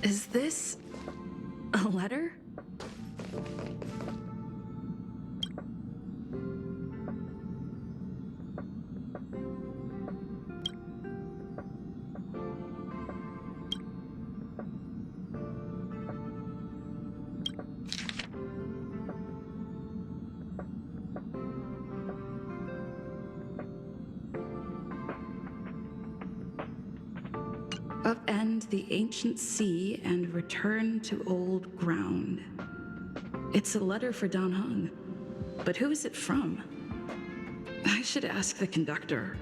Is this a letter? Upend the ancient sea and return to old ground. It's a letter for Don Hung, but who is it from? I should ask the conductor.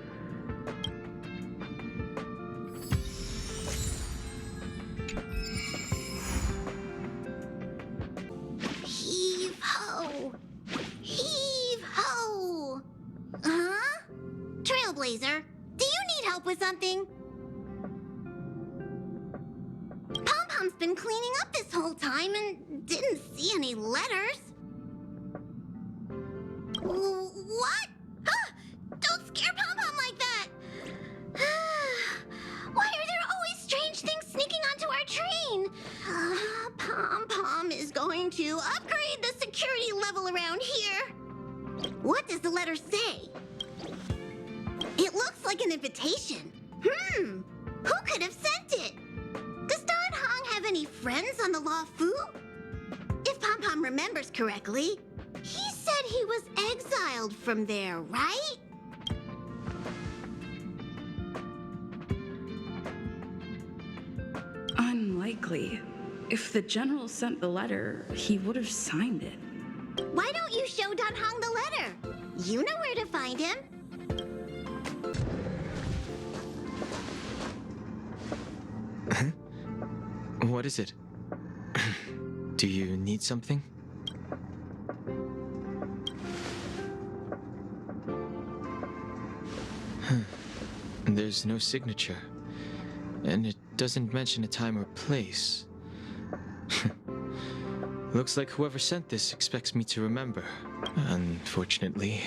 Heave ho! Heave ho! Huh? Trailblazer, do you need help with something? Pom-Pom's been cleaning up this whole time and didn't see any letters. What? Ah, don't scare Pom-Pom like that! Why are there always strange things sneaking onto our train? Pom-Pom is going to upgrade the security level around here. What does the letter say? It looks like an invitation. Who could have sent it? Does Don Hong have any friends on the Law Fu? If Pom-Pom remembers correctly, he said he was exiled from there, right? Unlikely. If the general sent the letter, he would have signed it. Why don't you show Don Hong the letter? You know where to find him. What is it? Do you need something? There's no signature, and it doesn't mention a time or place. Looks like whoever sent this expects me to remember. Unfortunately,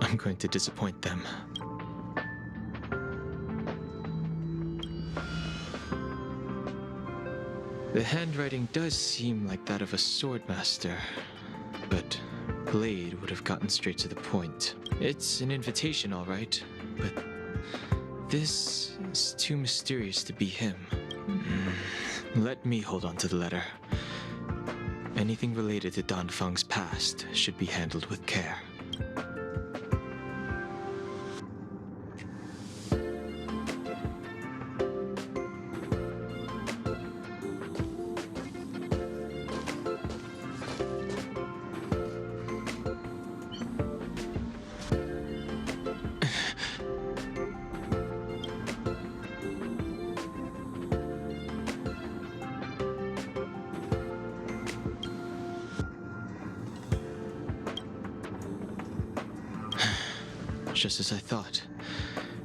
I'm going to disappoint them. The handwriting does seem like that of a swordmaster, but Blade would have gotten straight to the point. It's an invitation, all right, but this is too mysterious to be him. Let me hold on to the letter. Anything related to Dan Feng's past should be handled with care. Just as I thought,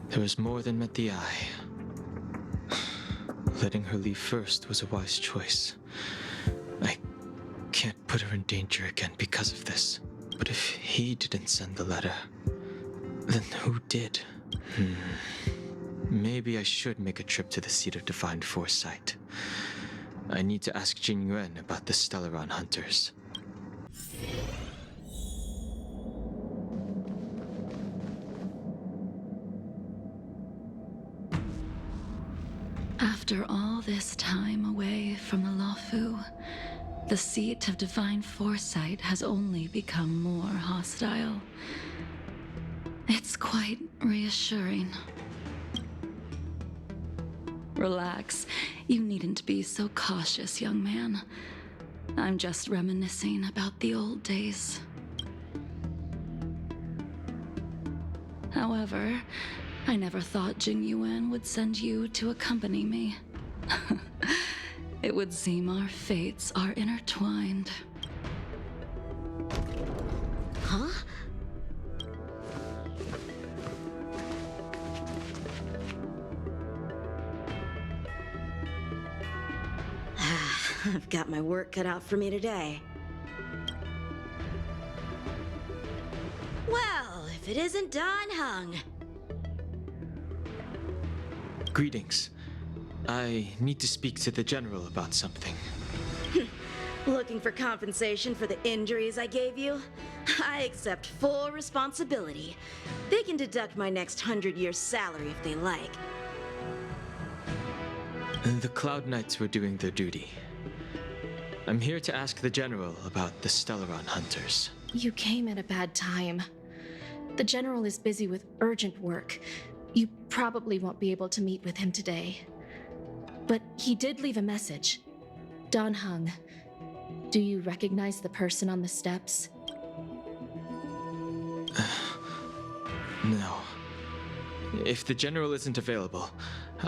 there was more than met the eye. Letting her leave first was a wise choice. I can't put her in danger again because of this. But if he didn't send the letter, then who did? Maybe I should make a trip to the seat of divine foresight. I need to ask Jingliu about the Stellaron hunters. After all this time away from the Luofu, the seat of divine foresight has only become more hostile. It's quite reassuring. Relax. You needn't be so cautious, young man. I'm just reminiscing about the old days. However, I never thought Jingliu would send you to accompany me. It would seem our fates are intertwined. Huh? I've got my work cut out for me today. Well, if it isn't Don Hung. Greetings. I need to speak to the general about something. Looking for compensation for the injuries I gave you? I accept full responsibility. They can deduct my next 100 years' salary if they like. The Cloud Knights were doing their duty. I'm here to ask the general about the Stellaron hunters. You came at a bad time. The general is busy with urgent work. You probably won't be able to meet with him today. But he did leave a message. Don Hung. Do you recognize the person on the steps? No. If the general isn't available,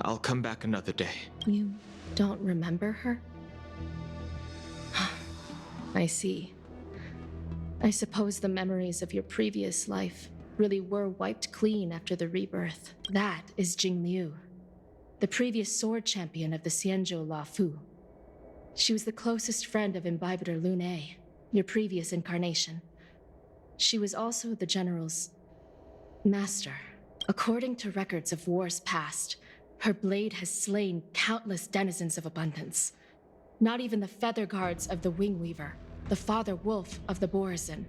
I'll come back another day. You don't remember her? I see. I suppose the memories of your previous life really were wiped clean after the rebirth. That is Jingliu, the previous sword champion of the Xianzhou La Fu. She was the closest friend of Imbibitor Lune, your previous incarnation. She was also the general's master. According to records of wars past, her blade has slain countless denizens of abundance. Not even the feather guards of the Wingweaver, the father wolf of the Borazon,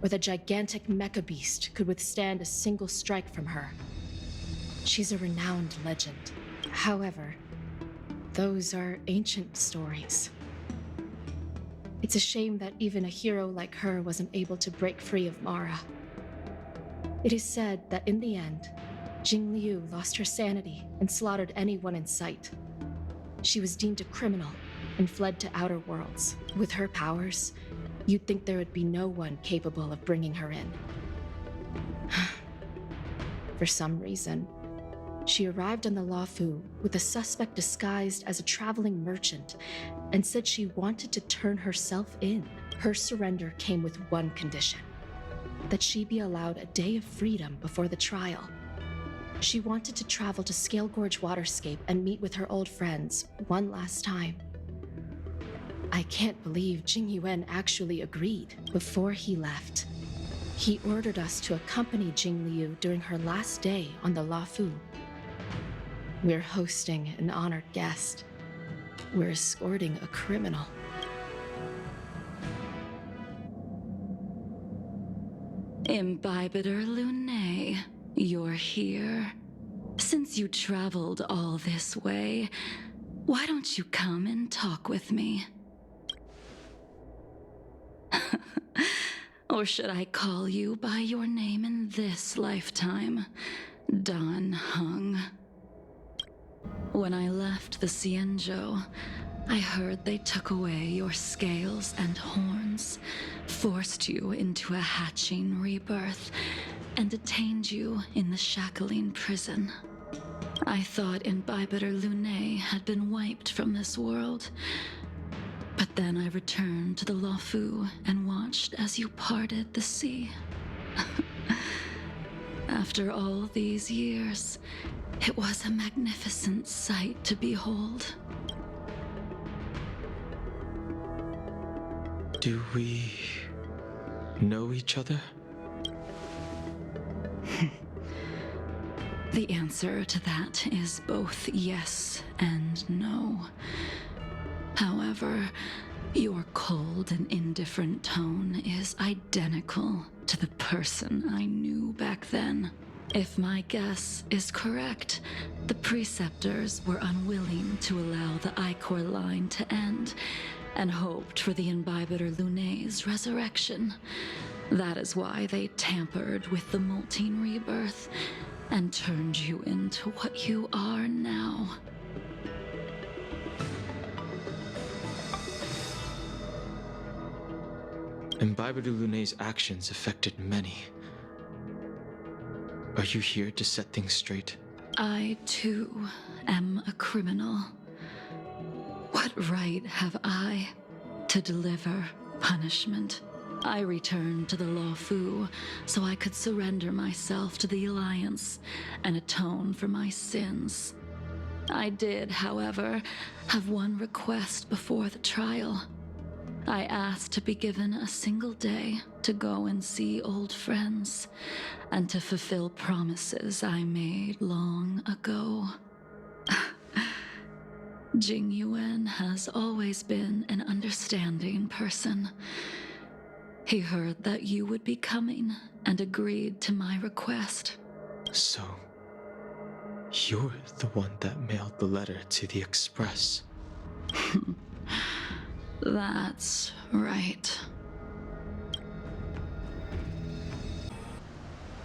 or the gigantic mecha beast could withstand a single strike from her. She's a renowned legend. However, those are ancient stories. It's a shame that even a hero like her wasn't able to break free of Mara. It is said that in the end, Jingliu lost her sanity and slaughtered anyone in sight. She was deemed a criminal and fled to outer worlds. With her powers, you'd think there would be no one capable of bringing her in. For some reason, she arrived on the Luofu with a suspect disguised as a traveling merchant and said she wanted to turn herself in. Her surrender came with one condition: that she be allowed a day of freedom before the trial. She wanted to travel to Scale Gorge Waterscape and meet with her old friends one last time. I can't believe Jing Yuan actually agreed. Before he left, he ordered us to accompany Jingliu during her last day on the Luofu. We're hosting an honored guest. We're escorting a criminal. Imbibitor Lune, you're here. Since you traveled all this way, why don't you come and talk with me? Or should I call you by your name in this lifetime? Don Hung. When I left the Xianzhou, I heard they took away your scales and horns, forced you into a hatching rebirth, and detained you in the shackling prison. I thought Imbibitor Lune had been wiped from this world. But then I returned to the Luofu and watched as you parted the sea. After all these years, it was a magnificent sight to behold. Do we know each other? The answer to that is both yes and no. However, your cold and indifferent tone is identical to the person I knew back then. If my guess is correct, the preceptors were unwilling to allow the Ichor line to end and hoped for the Imbibitor Lune's resurrection. That is why they tampered with the molting rebirth and turned you into what you are now. Imbibitor Lune's actions affected many. Are you here to set things straight? I, too, am a criminal. What right have I to deliver punishment? I returned to the Luofu so I could surrender myself to the Alliance and atone for my sins. I did, however, have one request before the trial. I asked to be given a single day to go and see old friends and to fulfill promises I made long ago. Jingyuan has always been an understanding person. He heard that you would be coming and agreed to my request. So, you're the one that mailed the letter to the Express. That's right.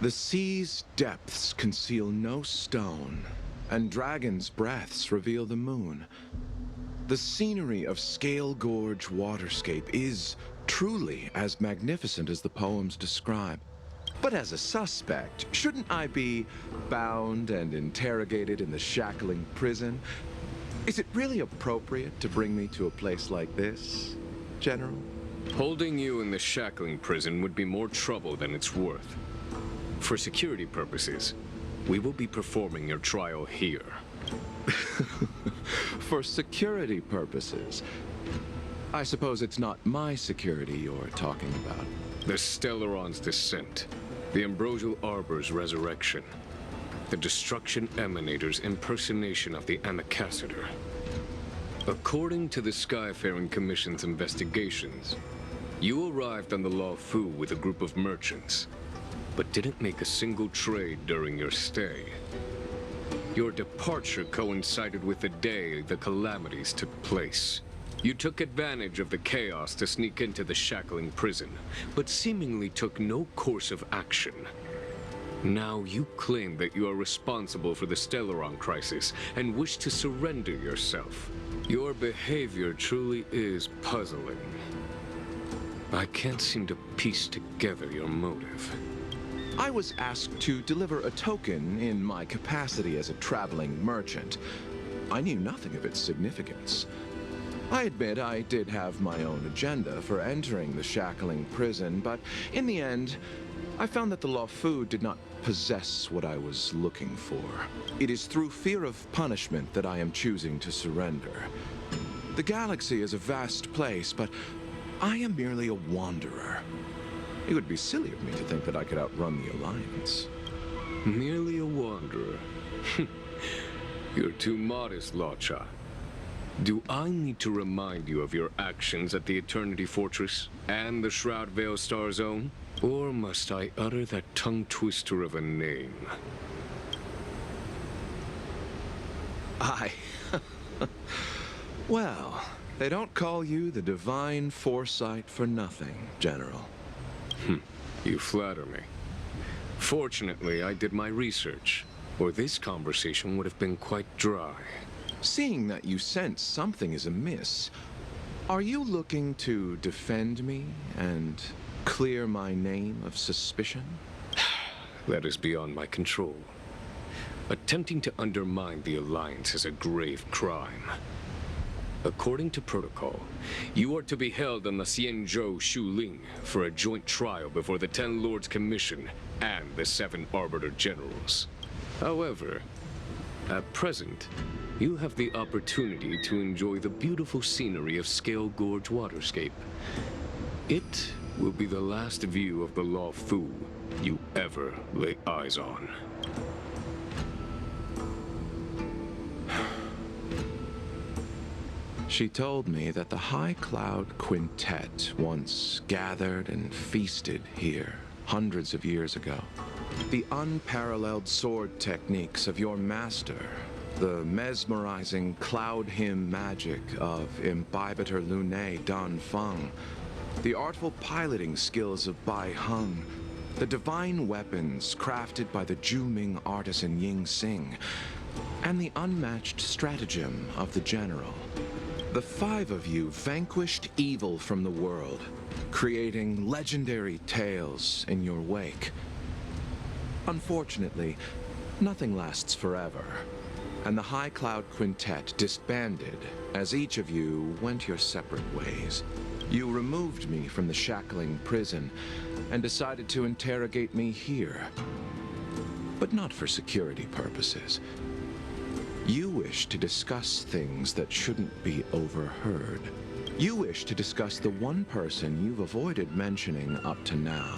The sea's depths conceal no stone, and dragons' breaths reveal the moon. The scenery of Scale Gorge Waterscape is truly as magnificent as the poems describe. But as a suspect, shouldn't I be bound and interrogated in the shackling prison? Is it really appropriate to bring me to a place like this, General? Holding you in the shackling prison would be more trouble than it's worth. For security purposes, we will be performing your trial here. For security purposes? I suppose it's not my security you're talking about. The Stellaron's descent, the Ambrosial Arbor's resurrection, the Destruction Emanator's impersonation of the Amicassator. According to the Skyfaring Commission's investigations, you arrived on the Law Fu with a group of merchants, but didn't make a single trade during your stay. Your departure coincided with the day the calamities took place. You took advantage of the chaos to sneak into the shackling prison, but seemingly took no course of action. Now you claim that you are responsible for the Stellaron crisis and wish to surrender yourself. Your behavior truly is puzzling. I can't seem to piece together your motive. I was asked to deliver a token in my capacity as a traveling merchant. I knew nothing of its significance. I admit I did have my own agenda for entering the shackling prison, but in the end, I found that the Law Fu did not possess what I was looking for. It is through fear of punishment that I am choosing to surrender. The galaxy is a vast place, but I am merely a wanderer. It would be silly of me to think that I could outrun the Alliance. Merely a wanderer. You're too modest, Lacha. Do I need to remind you of your actions at the Eternity Fortress and the Shroud Veil Star Zone? Or must I utter that tongue-twister of a name? Well, they don't call you the Divine Foresight for nothing, General. You flatter me. Fortunately, I did my research, or this conversation would have been quite dry. Seeing that you sense something is amiss, are you looking to defend me and clear my name of suspicion? That is beyond my control. Attempting to undermine the Alliance is a grave crime. According to protocol, you are to be held on the Xianzhou Shuling for a joint trial before the 10 Lords Commission and the 7 Arbiter Generals. However, at present, you have the opportunity to enjoy the beautiful scenery of Scale Gorge Waterscape. It will be the last view of the Law Fu you ever lay eyes on. She told me that the High Cloud Quintet once gathered and feasted here hundreds of years ago. The unparalleled sword techniques of your master, the mesmerizing cloud hymn magic of Imbibitor Lunae Dan Feng, the artful piloting skills of Bai Heng, the divine weapons crafted by the Juming artisan Yanqing, and the unmatched stratagem of the General. The 5 of you vanquished evil from the world, creating legendary tales in your wake. Unfortunately, nothing lasts forever, and the High Cloud Quintet disbanded as each of you went your separate ways. You removed me from the shackling prison and decided to interrogate me here, but not for security purposes. You wish to discuss things that shouldn't be overheard. You wish to discuss the one person you've avoided mentioning up to now.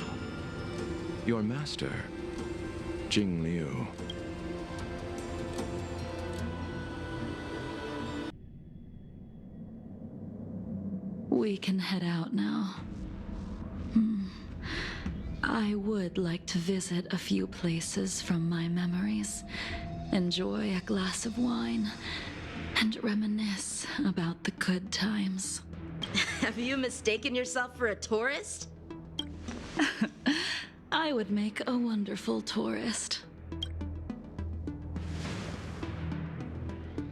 Your master, Jingliu. we can head out now. I would like to visit a few places from my memories, enjoy a glass of wine, and reminisce about the good times. Have you mistaken yourself for a tourist? I would make a wonderful tourist.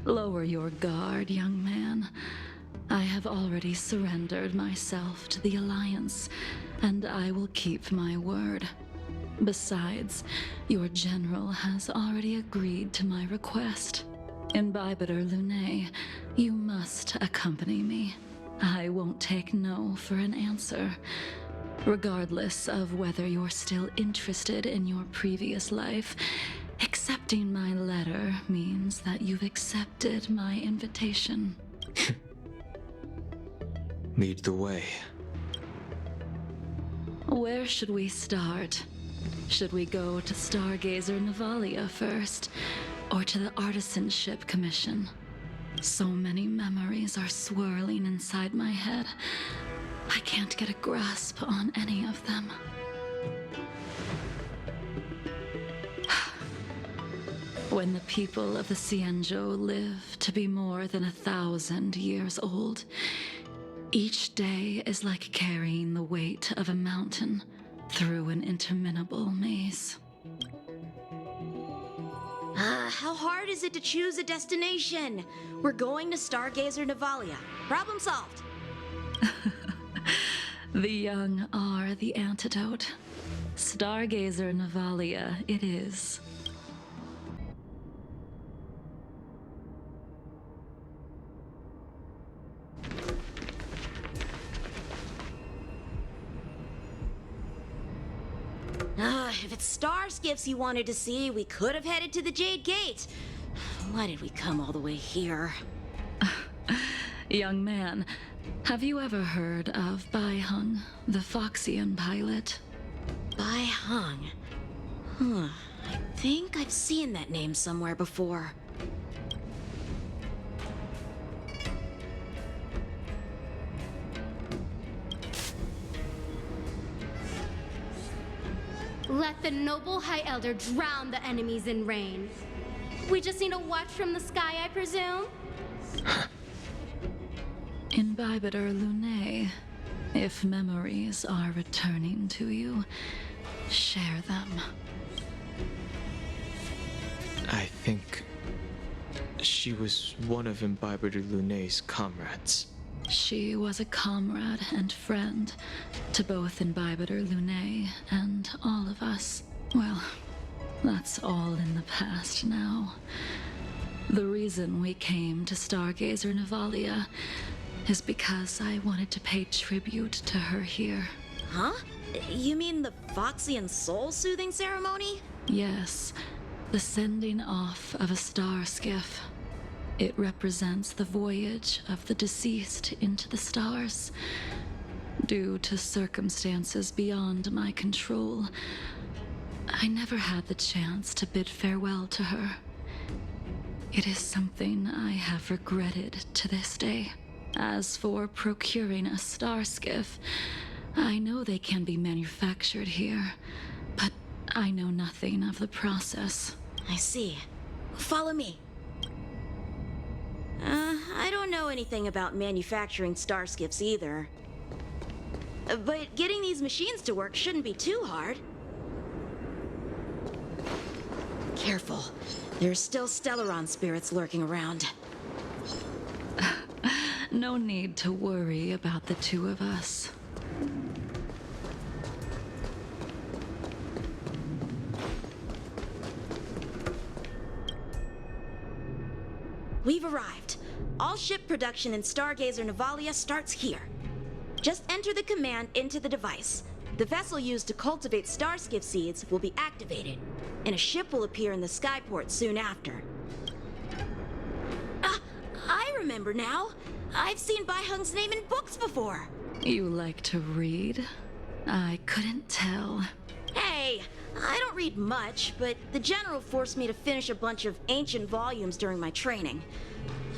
Lower your guard, young man. I have already surrendered myself to the Alliance, and I will keep my word. Besides, your general has already agreed to my request. Imbibitor Lunae, you must accompany me. I won't take no for an answer. Regardless of whether you're still interested in your previous life, accepting my letter means that you've accepted my invitation. Lead the way. Where should we start? Should we go to Stargazer Navalia first, or to the Artisanship Commission? So many memories are swirling inside my head. I can't get a grasp on any of them. When the people of the Xianzhou live to be more than 1,000 years old, each day is like carrying the weight of a mountain through an interminable maze. How hard is it to choose a destination? We're going to Stargazer Navalia. Problem solved. The young are the antidote. Stargazer Navalia it is. If it's star skiffs you wanted to see, we could have headed to the Jade Gate. Why did we come all the way here? Young man, have you ever heard of Baihung, the Foxian pilot? Baihung. I think I've seen that name somewhere before. Let the noble High Elder drown the enemies in rain. We just need a watch from the sky, I presume? Imbibitor Lunae, if memories are returning to you, share them. I think she was one of Imbibitor Lunae's comrades. She was a comrade and friend to both Imbibitor Lunae and all of us. Well, that's all in the past now. The reason we came to Stargazer Navalia is because I wanted to pay tribute to her here. Huh? You mean the Foxian soul-soothing ceremony? Yes, the sending off of a star skiff. It represents the voyage of the deceased into the stars. Due to circumstances beyond my control, I never had the chance to bid farewell to her. It is something I have regretted to this day. As for procuring a star skiff, I know they can be manufactured here, but I know nothing of the process. I see. Follow me. I don't know anything about manufacturing star skiffs either. But getting these machines to work shouldn't be too hard. Careful. There's still Stellaron spirits lurking around. No need to worry about the two of us. We've arrived. All ship production in Stargazer Navalia starts here. Just enter the command into the device. The vessel used to cultivate starskiff seeds will be activated, and a ship will appear in the skyport soon after. I remember now. I've seen Baihung's name in books before. You like to read? I couldn't tell. Hey, I don't read much, but the General forced me to finish a bunch of ancient volumes during my training.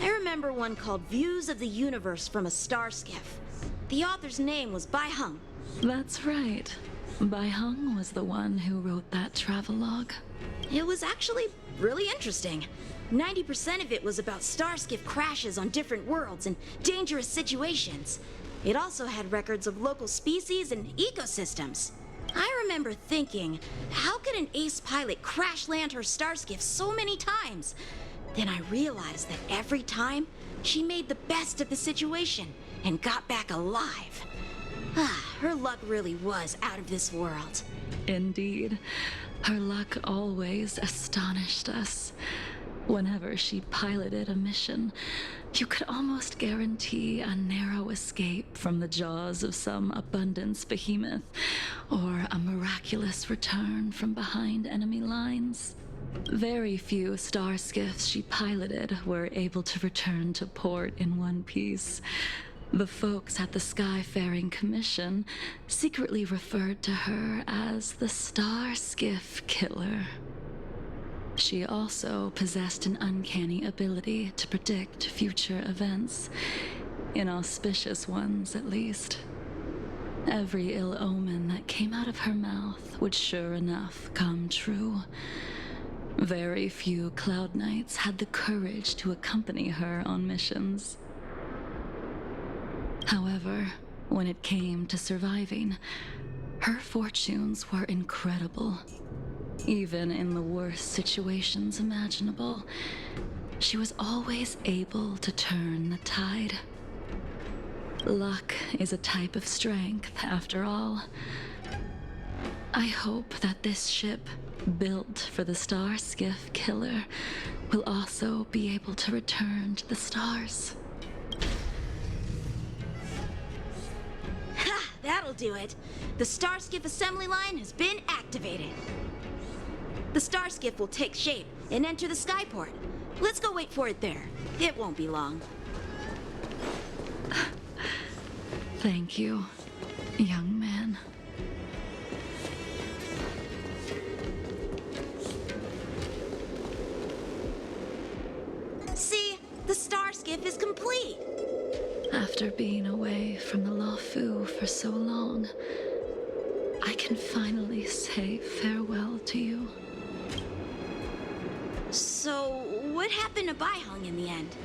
I remember one called Views of the Universe from a Star Skiff. the author's name was Bai Hung. That's right. Bai Hung was the one who wrote that travelogue. It was actually really interesting. 90% of it was about starskiff crashes on different worlds and dangerous situations. It also had records of local species and ecosystems. I remember thinking, how could an ace pilot crash land her starskiff so many times? Then I realized that every time, she made the best of the situation and got back alive. Her luck really was out of this world. Indeed. Her luck always astonished us. Whenever she piloted a mission, you could almost guarantee a narrow escape from the jaws of some abundance behemoth, or a miraculous return from behind enemy lines. Very few starskiffs she piloted were able to return to port in one piece. The folks at the Skyfaring Commission secretly referred to her as the Starskiff Killer. She also possessed an uncanny ability to predict future events, inauspicious ones at least. Every ill omen that came out of her mouth would sure enough come true. Very few Cloud Knights had the courage to accompany her on missions. However, when it came to surviving, her fortunes were incredible. Even in the worst situations imaginable, she was always able to turn the tide. Luck is a type of strength, after all. I hope that this ship, built for the Starskiff Killer, will also be able to return to the stars. Ha! That'll do it. The Starskiff assembly line has been activated. The Starskiff will take shape and enter the skyport. Let's go wait for it there. It won't be long. Thank you, young man. See, the Starskiff is complete. After being away from the Luofu for so long, I can finally say farewell to you. So, what happened to Bai Hung in the end?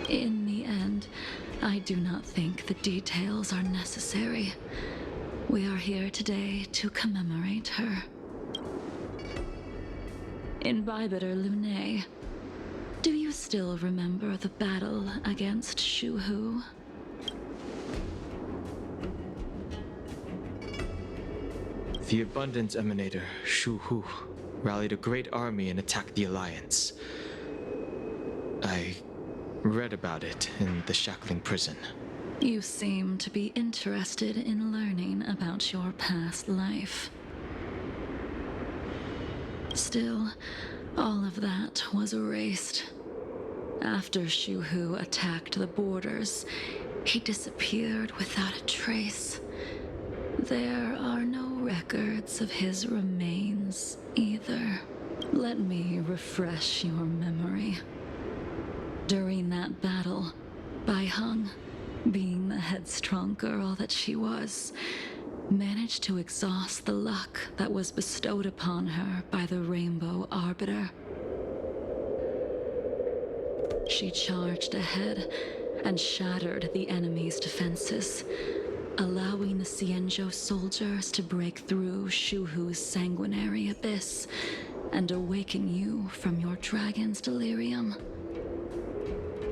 In the end, I do not think the details are necessary. We are here today to commemorate her. In Bibiter Lunae, do you still remember the battle against Shuhu? The Abundance Emanator, Shu Hu, rallied a great army and attacked the Alliance. I read about it in the Shackling prison. You seem to be interested in learning about your past life. Still, all of that was erased. After Shuhu attacked the borders, he disappeared without a trace. There are no records of his remains either. Let me refresh your memory. During that battle, Bai Hung, being the headstrong girl that she was, managed to exhaust the luck that was bestowed upon her by the Rainbow Arbiter. She charged ahead and shattered the enemy's defenses, allowing the Xianzhou soldiers to break through Shuhu's sanguinary abyss and awaken you from your dragon's delirium.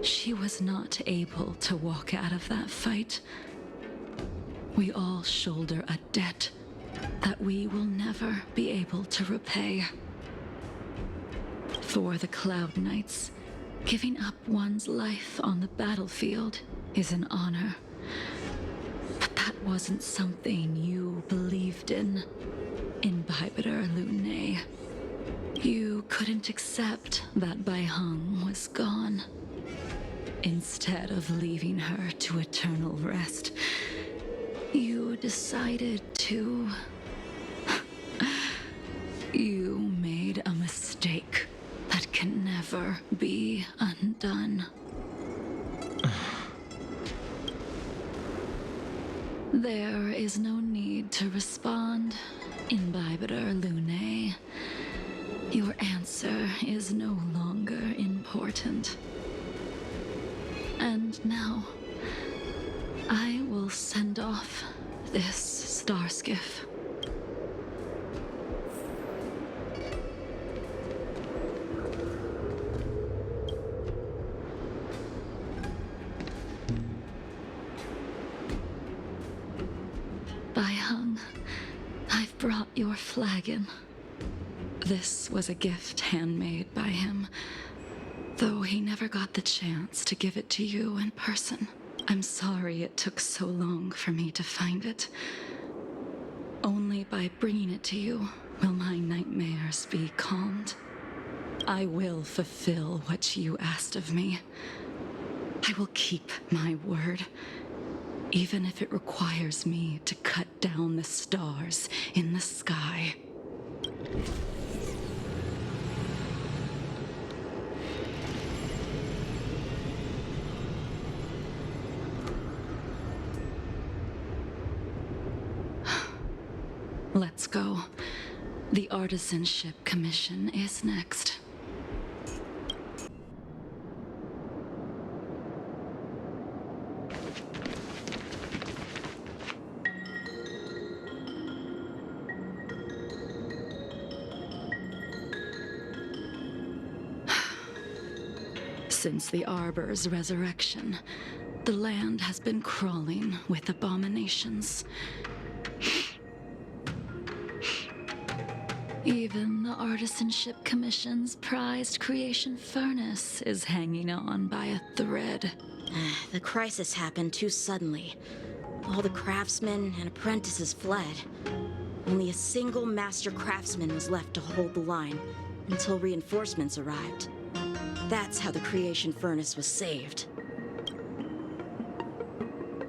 She was not able to walk out of that fight. We all shoulder a debt that we will never be able to repay. For the Cloud Knights, giving up one's life on the battlefield is an honor. But that wasn't something you believed in Bibiter Lunae. You couldn't accept that Bai Hung was gone. Instead of leaving her to eternal rest, you decided to... You made a mistake that can never be undone. There is no need to respond, Imbibitor Lunae. Your answer is no longer important. And now, I will send off this star skiff. Baihang, I've brought your flagon. This was a gift handmade by him, though he never got the chance to give it to you in person. I'm sorry it took so long for me to find it. Only by bringing it to you will my nightmares be calmed. I will fulfill what you asked of me. I will keep my word, even if it requires me to cut down the stars in the sky. Let's go. The Artisanship Commission is next. Since the Arbor's resurrection, the land has been crawling with abominations. Even the Artisanship Commission's prized creation furnace is hanging on by a thread. The crisis happened too suddenly. All the craftsmen and apprentices fled. Only a single master craftsman was left to hold the line until reinforcements arrived. That's how the creation furnace was saved.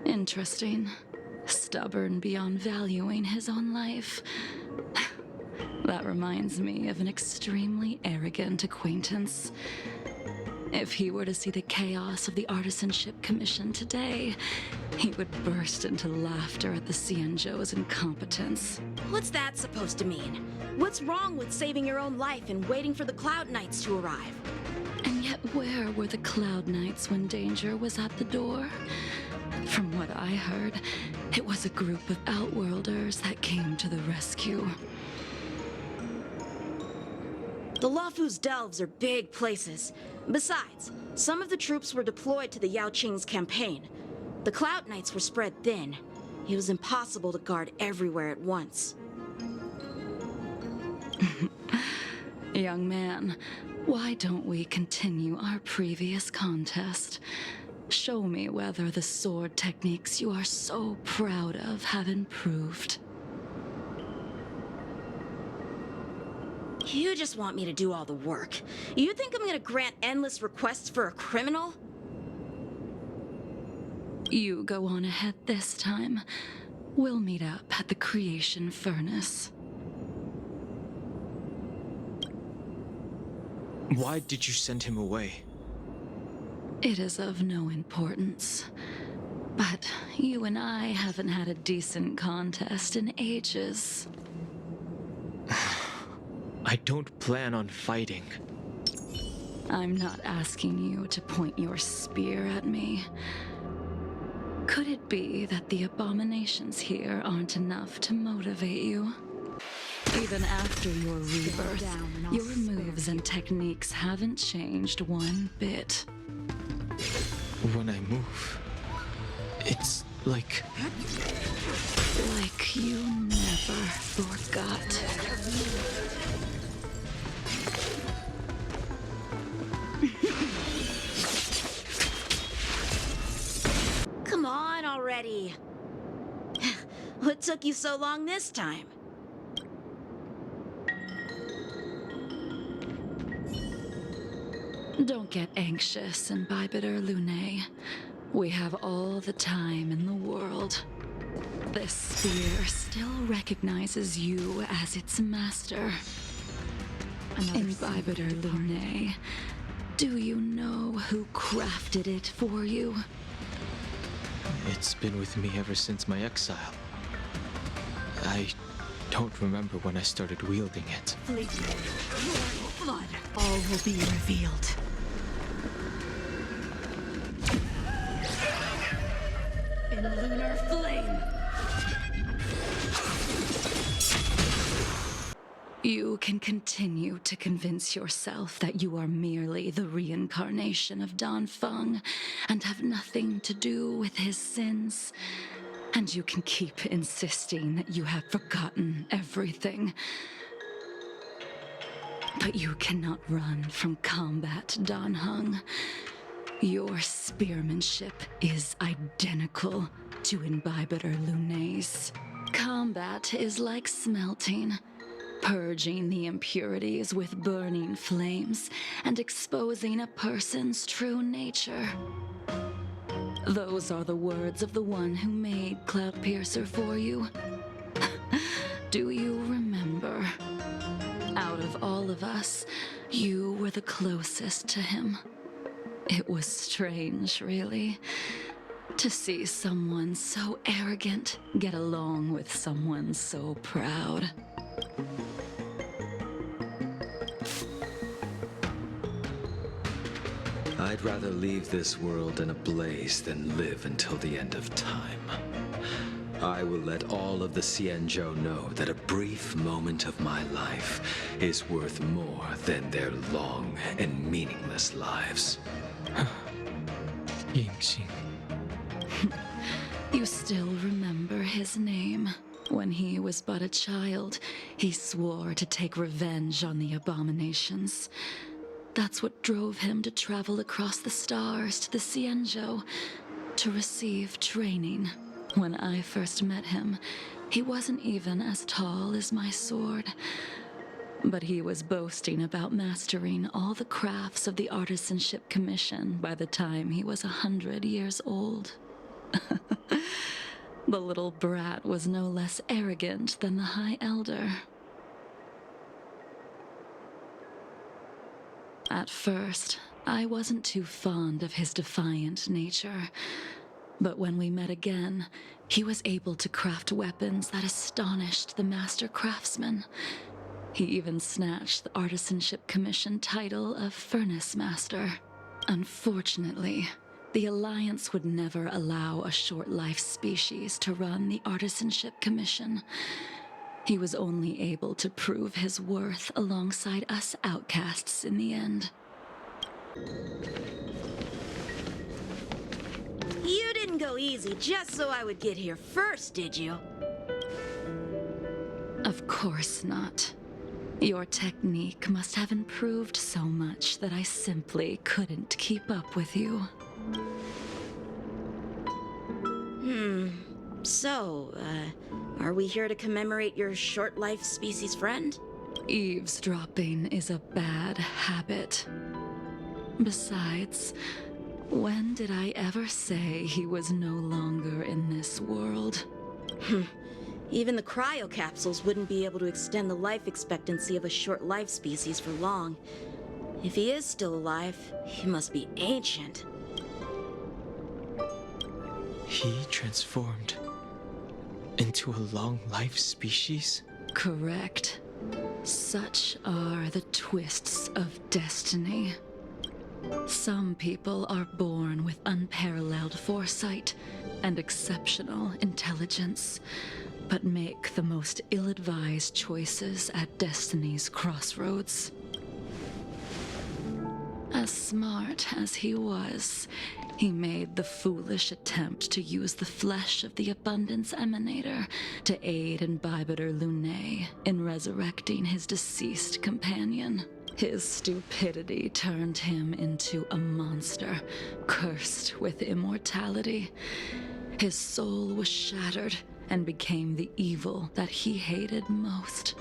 Interesting. Stubborn beyond valuing his own life. That reminds me of an extremely arrogant acquaintance. If he were to see the chaos of the Artisanship Commission today, he would burst into laughter at the Xianzhou's incompetence. What's that supposed to mean? What's wrong with saving your own life and waiting for the Cloud Knights to arrive? And yet where were the Cloud Knights when danger was at the door? From what I heard, it was a group of Outworlders that came to the rescue. The Luofu's delves are big places. Besides, some of the troops were deployed to the Yanqing's campaign. The Cloud Knights were spread thin. It was impossible to guard everywhere at once. Young man, why don't we continue our previous contest? Show me whether the sword techniques you are so proud of have improved. You just want me to do all the work. You think I'm gonna grant endless requests for a criminal? You go on ahead this time. We'll meet up at the creation furnace. Why did you send him away? It is of no importance. But you and I haven't had a decent contest in ages. I don't plan on fighting. I'm not asking you to point your spear at me. Could it be that the abominations here aren't enough to motivate you? Even after your rebirth, your moves and techniques haven't changed one bit. When I move, it's like... Like you never forgot. Come on already. What took you so long this time? Don't get anxious, Imbibitor Lunae. We have all the time in the world. This spear still recognizes you as its master. Imbibitor Lunae, do you know who crafted it for you? It's been with me ever since my exile. I don't remember when I started wielding it. Blood. All will be revealed. In lunar flame. You can continue to convince yourself that you are merely the reincarnation of Danfeng and have nothing to do with his sins. And you can keep insisting that you have forgotten everything. But you cannot run from combat, Danheng. Your spearmanship is identical to Imbibitor Lunay's. Combat is like smelting, purging the impurities with burning flames and exposing a person's true nature. Those are the words of the one who made Cloudpiercer for you. Do you remember? Out of all of us, you were the closest to him. It was strange, really, to see someone so arrogant get along with someone so proud. I'd rather leave this world in a blaze than live until the end of time. I will let all of the Xianzhou know that a brief moment of my life is worth more than their long and meaningless lives. Yanqing. You still remember his name. When he was but a child, he swore to take revenge on the abominations. That's what drove him to travel across the stars to the Xianzhou to receive training. When I first met him, he wasn't even as tall as my sword. But he was boasting about mastering all the crafts of the Artisanship Commission by the time he was 100 years old. The little brat was no less arrogant than the High Elder. At first, I wasn't too fond of his defiant nature. But when we met again, he was able to craft weapons that astonished the master craftsman. He even snatched the Artisanship Commission title of Furnace Master. Unfortunately, the Alliance would never allow a short-life species to run the Artisanship Commission. He was only able to prove his worth alongside us outcasts in the end. You didn't go easy just so I would get here first, did you? Of course not. Your technique must have improved so much that I simply couldn't keep up with you. So, are we here to commemorate your short-life species friend? Eavesdropping is a bad habit. Besides, when did I ever say he was no longer in this world? Even the cryocapsules wouldn't be able to extend the life expectancy of a short-life species for long. If he is still alive, he must be ancient. He transformed into a long-life species? Correct. Such are the twists of destiny. Some people are born with unparalleled foresight and exceptional intelligence, but make the most ill-advised choices at destiny's crossroads. As smart as he was, he made the foolish attempt to use the flesh of the Abundance Emanator to aid Imbibitor Lunay in resurrecting his deceased companion. His stupidity turned him into a monster, cursed with immortality. His soul was shattered and became the evil that he hated most.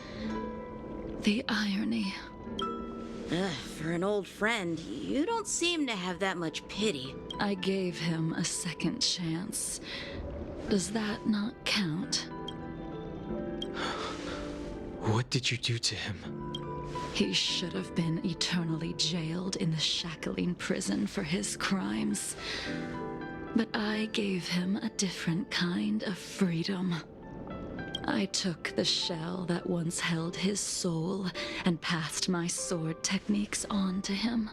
The irony. For an old friend, you don't seem to have that much pity. I gave him a second chance. Does that not count? What did you do to him? He should have been eternally jailed in the shackling prison for his crimes. But I gave him a different kind of freedom. I took the shell that once held his soul and passed my sword techniques on to him.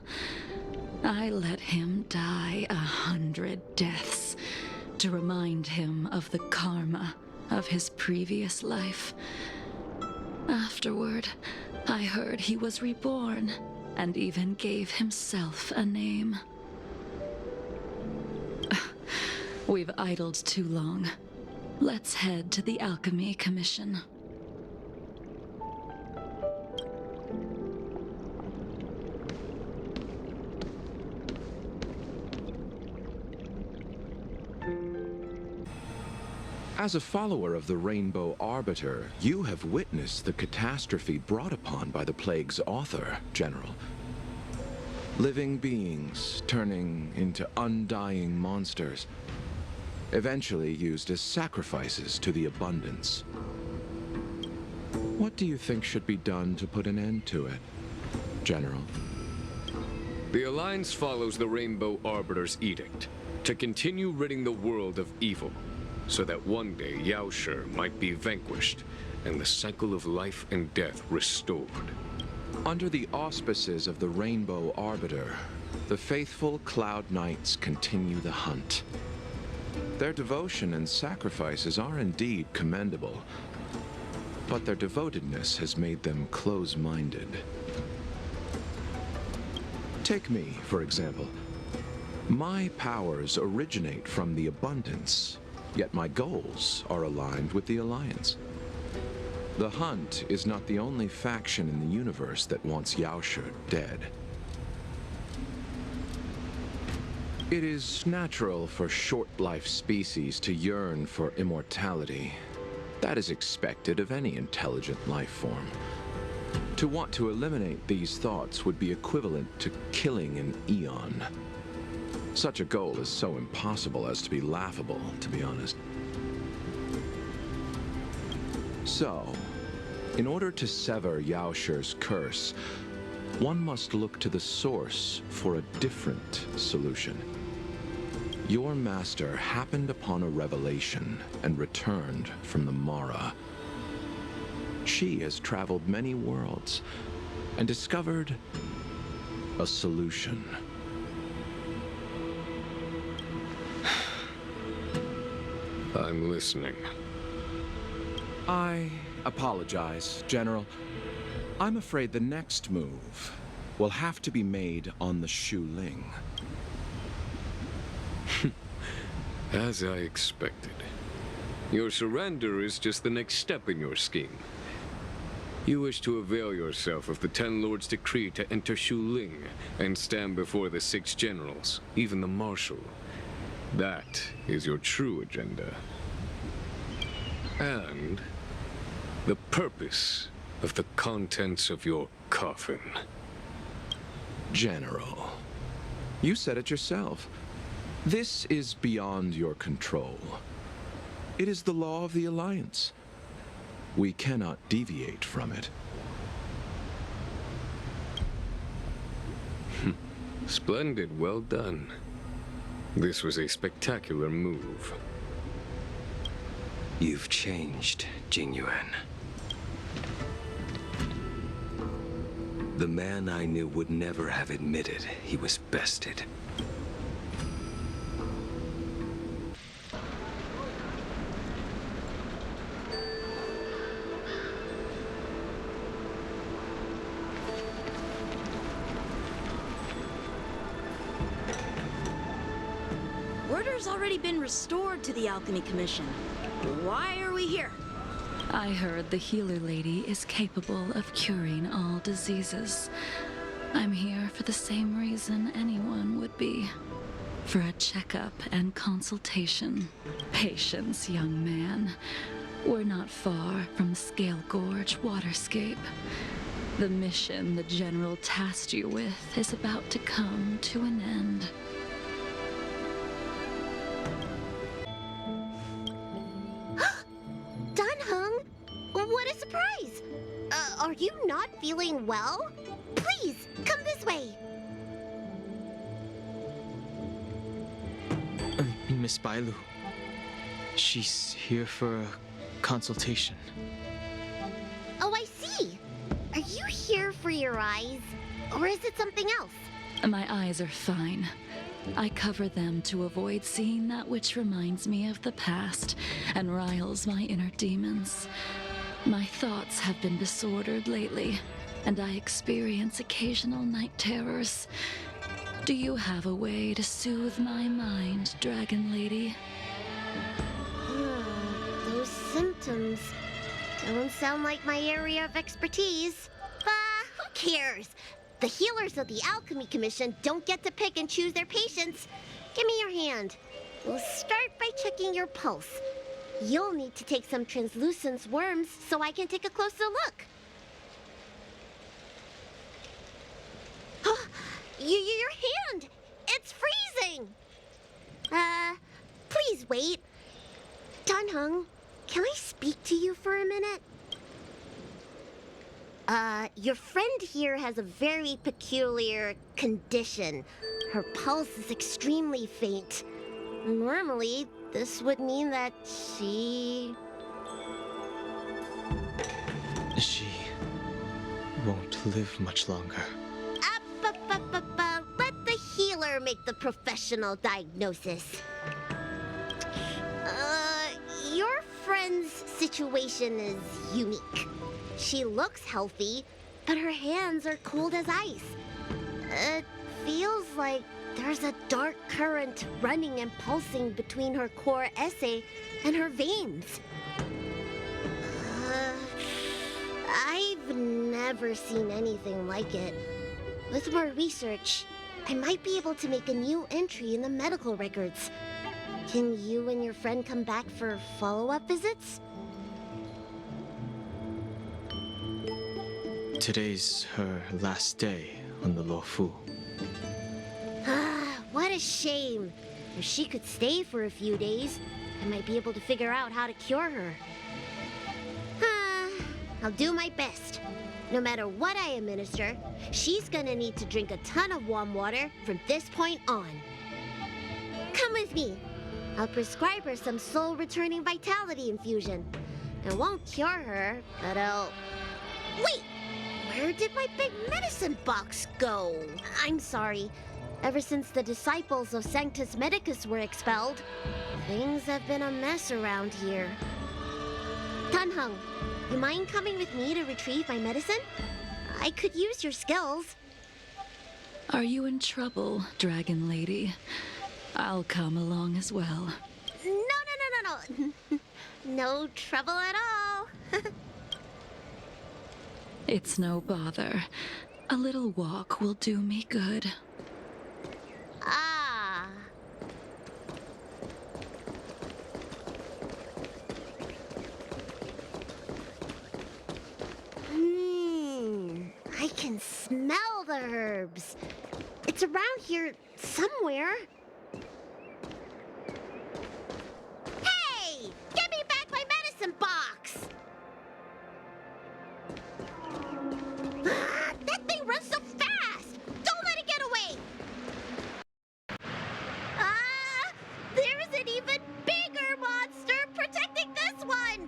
I let him die 100 deaths to remind him of the karma of his previous life. Afterward, I heard he was reborn and even gave himself a name. We've idled too long. Let's head to the Alchemy Commission. As a follower of the Rainbow Arbiter, you have witnessed the catastrophe brought upon by the plague's author, General. Living beings turning into undying monsters, eventually used as sacrifices to the abundance. What do you think should be done to put an end to it, General? The Alliance follows the Rainbow Arbiter's edict to continue ridding the world of evil, so that one day Yaoshi might be vanquished and the cycle of life and death restored. Under the auspices of the Rainbow Arbiter, the faithful Cloud Knights continue the hunt. Their devotion and sacrifices are indeed commendable, but their devotedness has made them close-minded. Take me, for example. My powers originate from the abundance, yet my goals are aligned with the Alliance. The Hunt is not the only faction in the universe that wants Yaoshi dead. It is natural for short-life species to yearn for immortality. That is expected of any intelligent life form. To want to eliminate these thoughts would be equivalent to killing an eon. Such a goal is so impossible as to be laughable, to be honest. So, in order to sever Yaoshi's curse, one must look to the source for a different solution. Your master happened upon a revelation and returned from the Mara. She has traveled many worlds and discovered a solution. I'm listening. I apologize, General. I'm afraid the next move will have to be made on the Shu Ling. As I expected. Your surrender is just the next step in your scheme. You wish to avail yourself of the Ten Lords' decree to enter Shu Ling and stand before the 6 generals, even the Marshal. That is your true agenda. And the purpose of the contents of your coffin. General, you said it yourself. This is beyond your control. It is the law of the Alliance. We cannot deviate from it. Splendid, well done. This was a spectacular move. You've changed, Jingliu. The man I knew would never have admitted he was bested. Order's already been restored to the Alchemy Commission. Why are we here? I heard the healer lady is capable of curing all diseases. I'm here for the same reason anyone would be. For a checkup and consultation. Patience, young man. We're not far from Scale Gorge waterscape. The mission the General tasked you with is about to come to an end. What a surprise! Are you not feeling well? Please, come this way. Miss Bailu. She's here for a consultation. Oh, I see. Are you here for your eyes? Or is it something else? My eyes are fine. I cover them to avoid seeing that which reminds me of the past and riles my inner demons. My thoughts have been disordered lately, and I experience occasional night terrors. Do you have a way to soothe my mind, Dragon Lady? Those symptoms don't sound like my area of expertise. Who cares? The healers of the Alchemy Commission don't get to pick and choose their patients. Give me your hand. We'll start by checking your pulse. You'll need to take some translucent worms so I can take a closer look. Your hand! It's freezing! Please wait. Dunhung, can I speak to you for a minute? Your friend here has a very peculiar condition. Her pulse is extremely faint. Normally, this would mean that she won't live much longer. Let the healer make the professional diagnosis. Your friend's situation is unique. She looks healthy, but her hands are cold as ice. It feels like there's a dark current running and pulsing between her core esse and her veins. I've never seen anything like it. With more research, I might be able to make a new entry in the medical records. Can you and your friend come back for follow-up visits? Today's her last day on the Luofu. What a shame. If she could stay for a few days, I might be able to figure out how to cure her. I'll do my best. No matter what I administer, she's gonna need to drink a ton of warm water from this point on. Come with me. I'll prescribe her some soul-returning vitality infusion. It won't cure her, but I'll... Wait! Where did my big medicine box go? I'm sorry. Ever since the disciples of Sanctus Medicus were expelled, things have been a mess around here. Dunhung, you mind coming with me to retrieve my medicine? I could use your skills. Are you in trouble, Dragon Lady? I'll come along as well. No. No trouble at all. It's no bother. A little walk will do me good. I can smell the herbs. It's around here somewhere. Hey! Give me back my medicine box! That thing runs so fast! Don't let it get away! There's an even bigger monster protecting this one!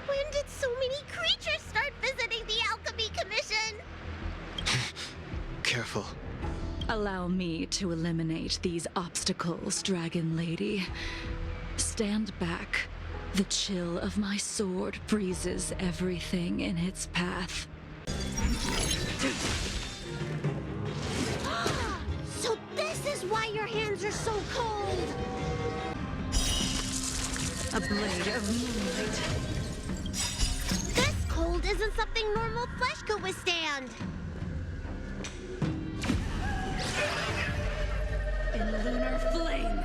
When did so many creatures start visiting the Alchemy Commission? Careful. Allow me to eliminate these obstacles, Dragon Lady. Stand back. The chill of my sword freezes everything in its path. So this is why your hands are so cold! A blade of moonlight. This cold isn't something normal flesh could withstand! In lunar flame.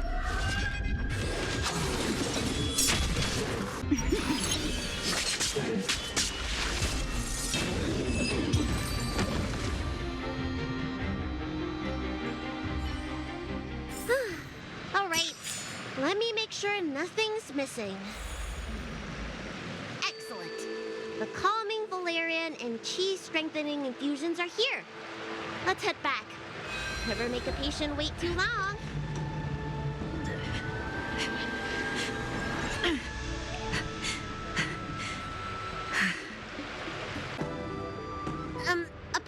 All right, let me make sure nothing's missing. Excellent. The calming valerian and chi strengthening infusions are here. Let's head back. Never make a patient wait too long.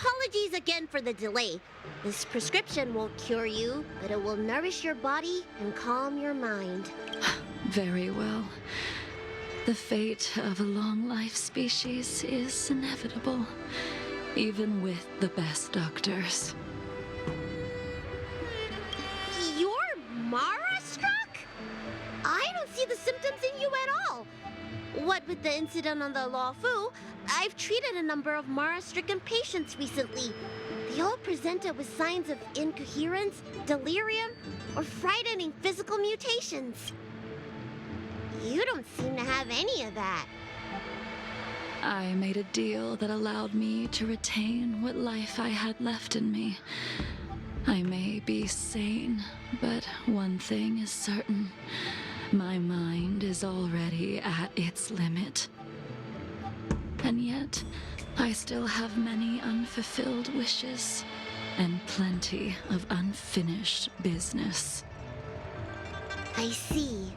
Apologies again for the delay. This prescription won't cure you, but it will nourish your body and calm your mind. Very well. The fate of a long-life species is inevitable, even with the best doctors. You're Mara-struck? I don't see the symptoms in you at all. What with the incident on the Luofu, I've treated a number of Mara-stricken patients recently. They all presented with signs of incoherence, delirium, or frightening physical mutations. You don't seem to have any of that. I made a deal that allowed me to retain what life I had left in me. I may be sane, but one thing is certain. My mind is already at its limit. And yet, I still have many unfulfilled wishes, and plenty of unfinished business. I see.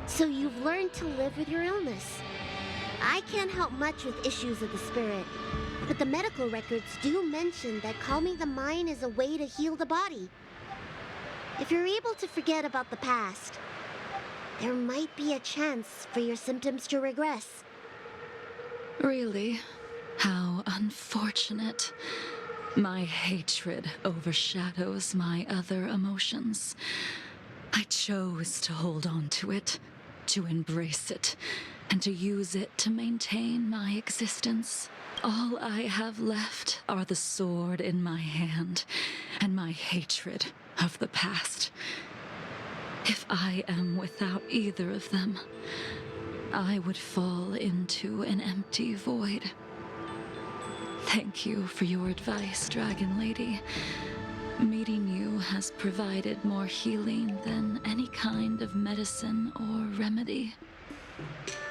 So you've learned to live with your illness. I can't help much with issues of the spirit, but the medical records do mention that calming the mind is a way to heal the body. If you're able to forget about the past, there might be a chance for your symptoms to regress. Really? How unfortunate. My hatred overshadows my other emotions. I chose to hold on to it, to embrace it, and to use it to maintain my existence. All I have left are the sword in my hand and my hatred of the past. If I am without either of them, I would fall into an empty void. Thank you for your advice, Dragon Lady. Meeting you has provided more healing than any kind of medicine or remedy.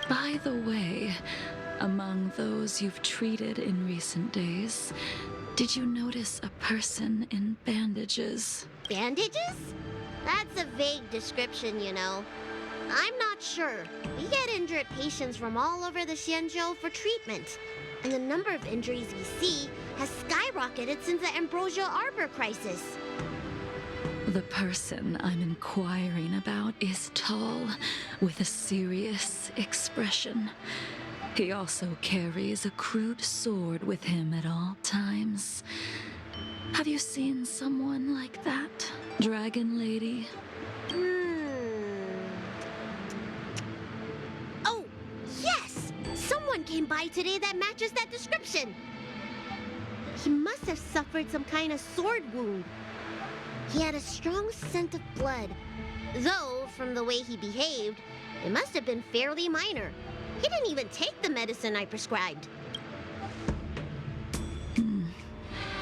By the way, among those you've treated in recent days, did you notice a person in bandages? Bandages? That's a vague description, you know. I'm not sure. We get injured patients from all over the Xianzhou for treatment, and the number of injuries we see has skyrocketed since the Ambrosial Arbor crisis. The person I'm inquiring about is tall, with a serious expression. He also carries a crude sword with him at all times. Have you seen someone like that, Dragon Lady? Oh, yes! Someone came by today that matches that description. He must have suffered some kind of sword wound. He had a strong scent of blood, though, from the way he behaved, it must have been fairly minor. He didn't even take the medicine I prescribed.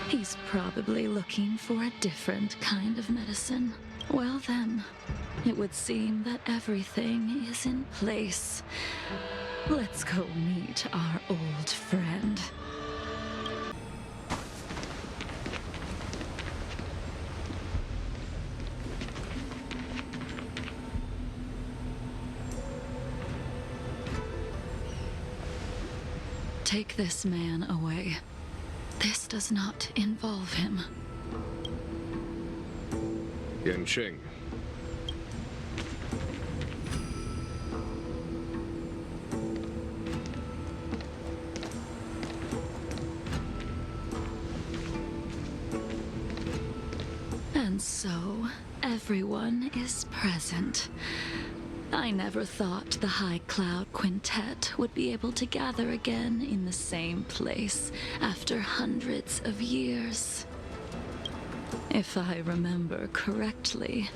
He's probably looking for a different kind of medicine. Well then, it would seem that everything is in place. Let's go meet our old friend. Take this man away. This does not involve him. Yanqing. And so, everyone is present. I never thought the High Cloud Quintet would be able to gather again in the same place after hundreds of years. If I remember correctly,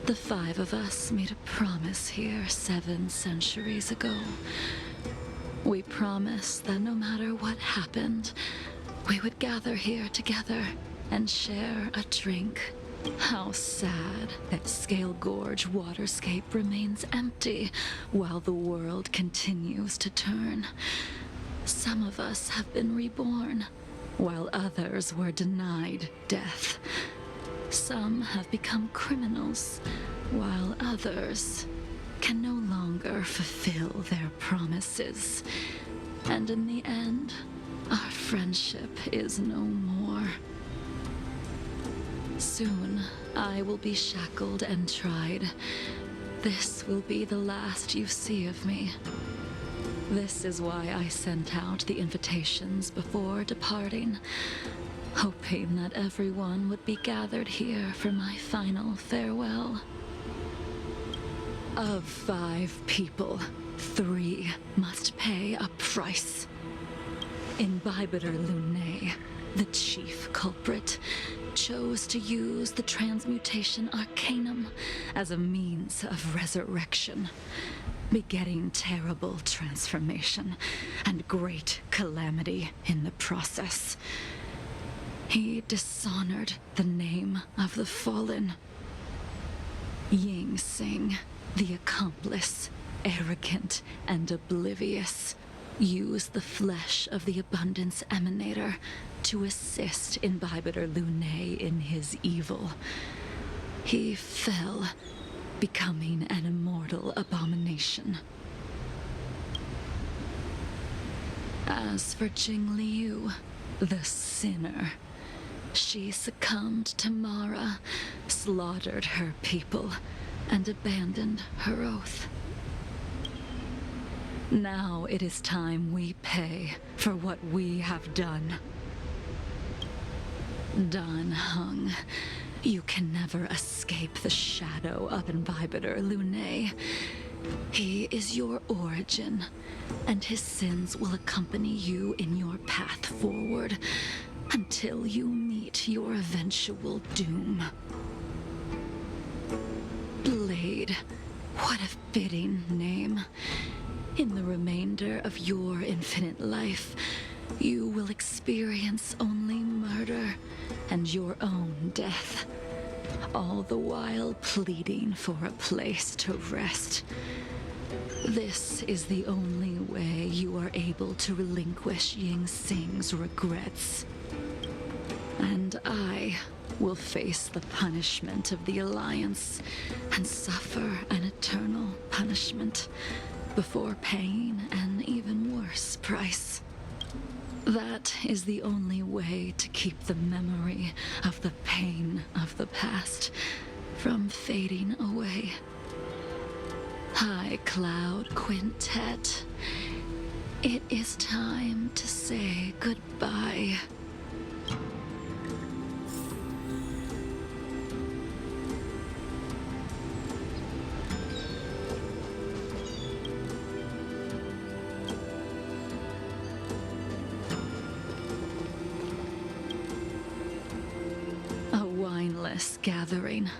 the 5 of us made a promise here 7 centuries ago. We promised that no matter what happened, we would gather here together and share a drink. How sad that Scale Gorge waterscape remains empty while the world continues to turn. Some of us have been reborn, while others were denied death. Some have become criminals, while others can no longer fulfill their promises. And in the end, our friendship is no more. Soon, I will be shackled and tried. This will be the last you see of me. This is why I sent out the invitations before departing, hoping that everyone would be gathered here for my final farewell. Of 5 people, 3 must pay a price. Imbibitor Lunae, the chief culprit, chose to use the transmutation arcanum as a means of resurrection, begetting terrible transformation and great calamity in the process. He dishonored the name of the fallen. Yanqing, the accomplice, arrogant and oblivious, used the flesh of the Abundance Emanator to assist Imbibitor Lunae in his evil. He fell, becoming an immortal abomination. As for Jingliu, the sinner, she succumbed to Mara, slaughtered her people, and abandoned her oath. Now it is time we pay for what we have done. Dan Heng, you can never escape the shadow of Imbibitor Lunae. He is your origin, and his sins will accompany you in your path forward until you meet your eventual doom. Blade, what a fitting name. In the remainder of your infinite life, you will experience only murder and your own death, all the while pleading for a place to rest. This is the only way you are able to relinquish Yanqing's regrets. And I will face the punishment of the Alliance and suffer an eternal punishment before paying an even worse price. That is the only way to keep the memory of the pain of the past from fading away. High Cloud Quintet, it is time to say goodbye. Gathering,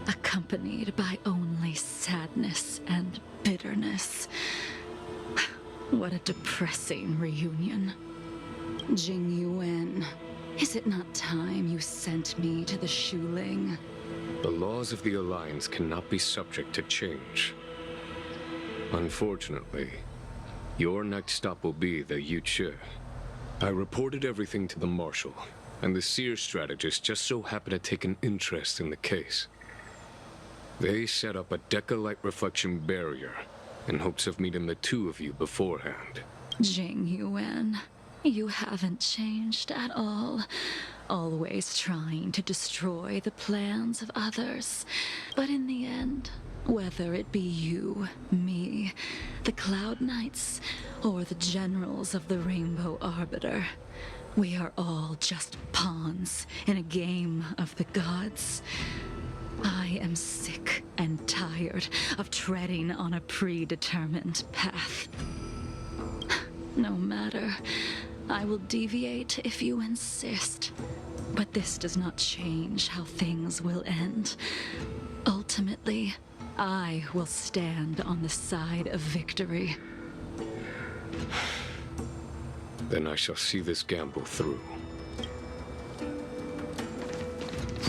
accompanied by only sadness and bitterness. What a depressing reunion. Jingyuan, is it not time you sent me to the Shuling? The laws of the Alliance cannot be subject to change. Unfortunately, your next stop will be the Yuchi. I reported everything to the Marshal, and the Seer strategist just so happened to take an interest in the case. They set up a Deca-light reflection barrier in hopes of meeting the 2 of you beforehand. Jingyuan, you haven't changed at all. Always trying to destroy the plans of others. But in the end, whether it be you, me, the Cloud Knights, or the generals of the Rainbow Arbiter, we are all just pawns in a game of the gods. I am sick and tired of treading on a predetermined path. No matter, I will deviate if you insist. But this does not change how things will end. Ultimately, I will stand on the side of victory. Then I shall see this gamble through.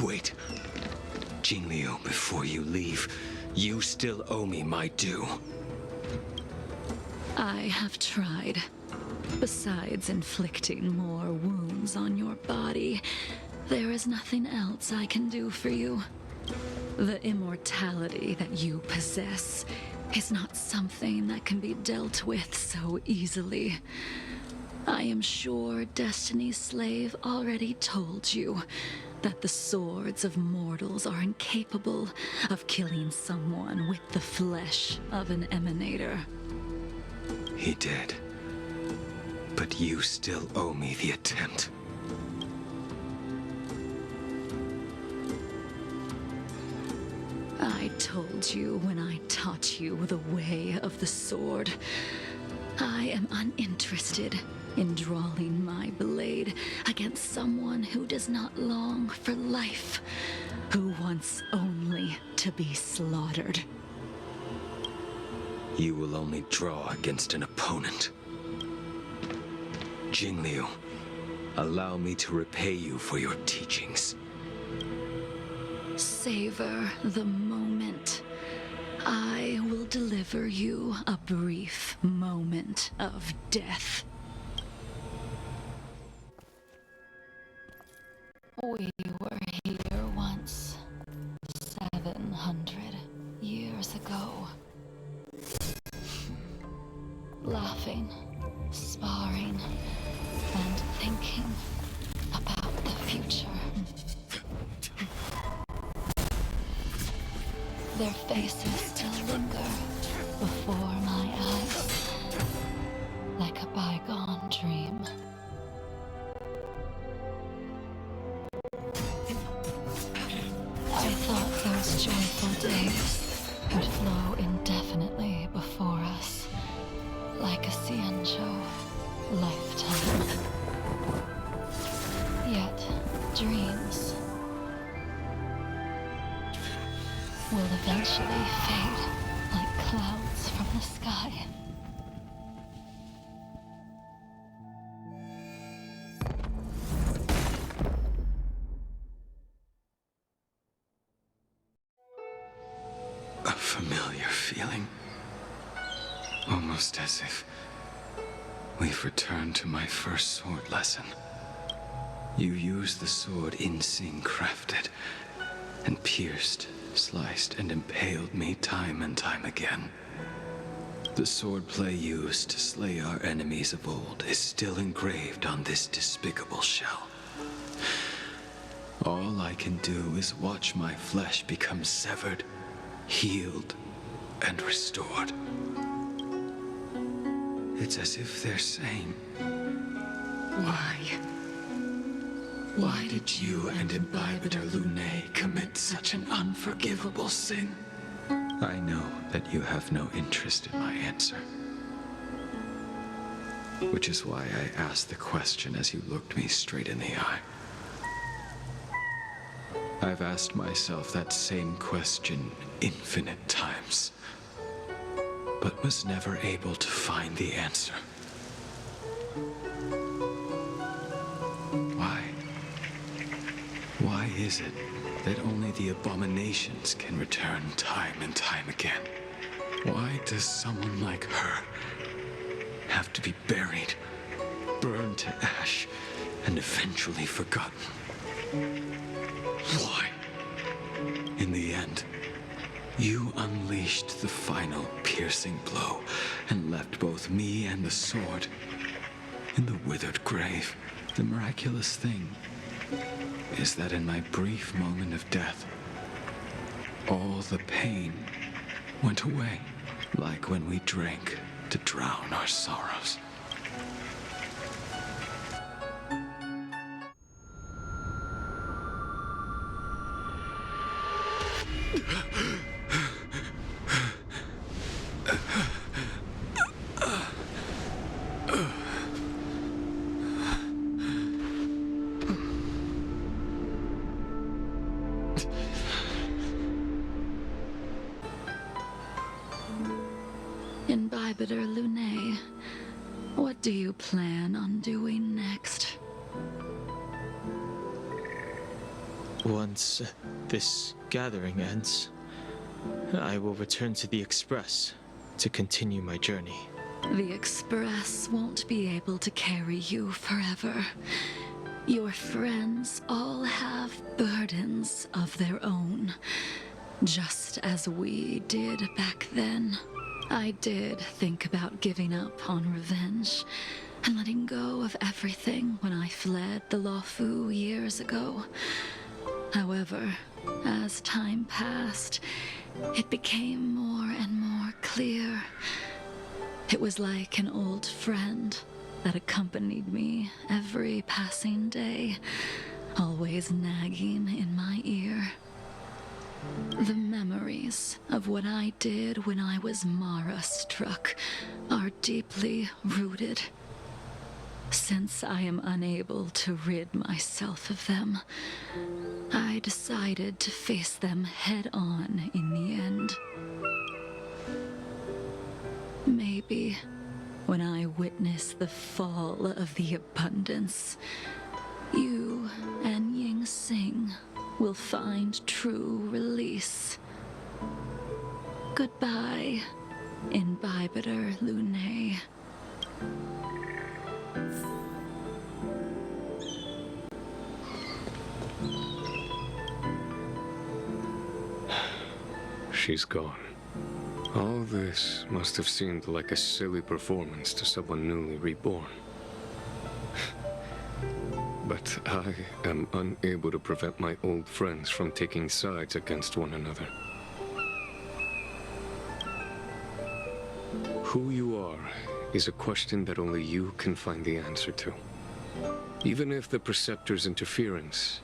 Wait. Jingliu, before you leave, you still owe me my due. I have tried. Besides inflicting more wounds on your body, there is nothing else I can do for you. The immortality that you possess is not something that can be dealt with so easily. I am sure Destiny's slave already told you that the swords of mortals are incapable of killing someone with the flesh of an emanator. He did. But you still owe me the attempt. I told you when I taught you the way of the sword. I am uninterested in drawing my blade against someone who does not long for life, who wants only to be slaughtered. You will only draw against an opponent. Jingliu, allow me to repay you for your teachings. Savor the moment. I will deliver you a brief moment of death. We were here once, 700 years ago. Laughing, sparring, and thinking about the future. Their faces still linger before my eyes, like a bygone dream. I thought those joyful days would flow indefinitely before us, like a Xianzhou lifetime. Yet, dreams will eventually fade like clouds from the sky. A familiar feeling. Almost as if we've returned to my first sword lesson. You used the sword Yanqing crafted, and pierced, sliced, and impaled me time and time again. The swordplay used to slay our enemies of old is still engraved on this despicable shell. All I can do is watch my flesh become severed, healed, and restored. It's as if they're saying, why? Why did you and Imbibitor Lunae commit such an unforgivable sin? I know that you have no interest in my answer. Which is why I asked the question as you looked me straight in the eye. I've asked myself that same question infinite times, but was never able to find the answer. Why? Why is it that only the abominations can return time and time again? Why does someone like her have to be buried, burned to ash, and eventually forgotten? Why? In the end, you unleashed the final piercing blow and left both me and the sword in the withered grave. The miraculous thing is that in my brief moment of death, all the pain went away, like when we drank to drown our sorrows. Imbibitor Lunae, what do you plan on doing next? Once this gathering ends, I will return to the Express to continue my journey. The Express won't be able to carry you forever. Your friends all have burdens of their own, just as we did back then. I did think about giving up on revenge, and letting go of everything when I fled the Luofu years ago. However, as time passed, it became more and more clear. It was like an old friend that accompanied me every passing day, always nagging in my ear. The memories of what I did when I was Mara-struck are deeply rooted. Since I am unable to rid myself of them, I decided to face them head-on in the end. Maybe when I witness the fall of the abundance, you and Yanqing will find true release. Goodbye, Imbibiter Lunae. She's gone. All this must have seemed like a silly performance to someone newly reborn. But I am unable to prevent my old friends from taking sides against one another. Who you are is a question that only you can find the answer to. Even if the Preceptor's interference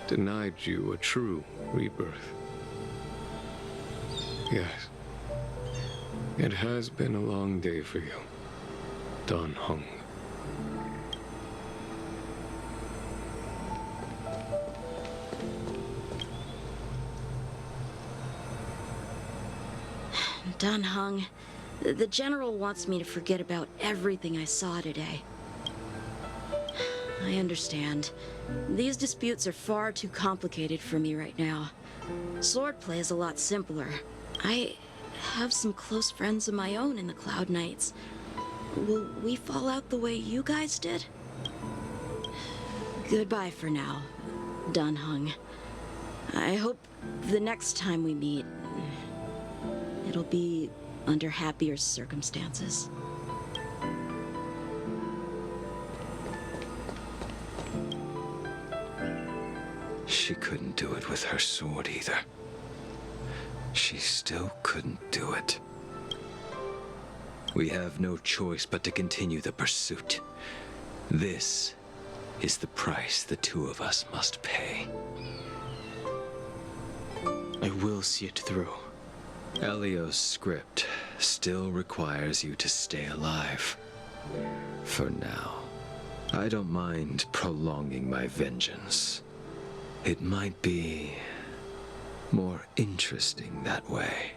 denied you a true rebirth. Yes. It has been a long day for you, Dan Heng. Dan Heng, the General wants me to forget about everything I saw today. I understand. These disputes are far too complicated for me right now. Swordplay is a lot simpler. I have some close friends of my own in the Cloud Knights. Will we fall out the way you guys did? Goodbye for now, Dan Heng. I hope the next time we meet, it'll be under happier circumstances. She couldn't do it with her sword either. She still couldn't do it. We have no choice but to continue the pursuit. This is the price the two of us must pay. I will see it through. Elio's script still requires you to stay alive. For now, I don't mind prolonging my vengeance. It might be more interesting that way.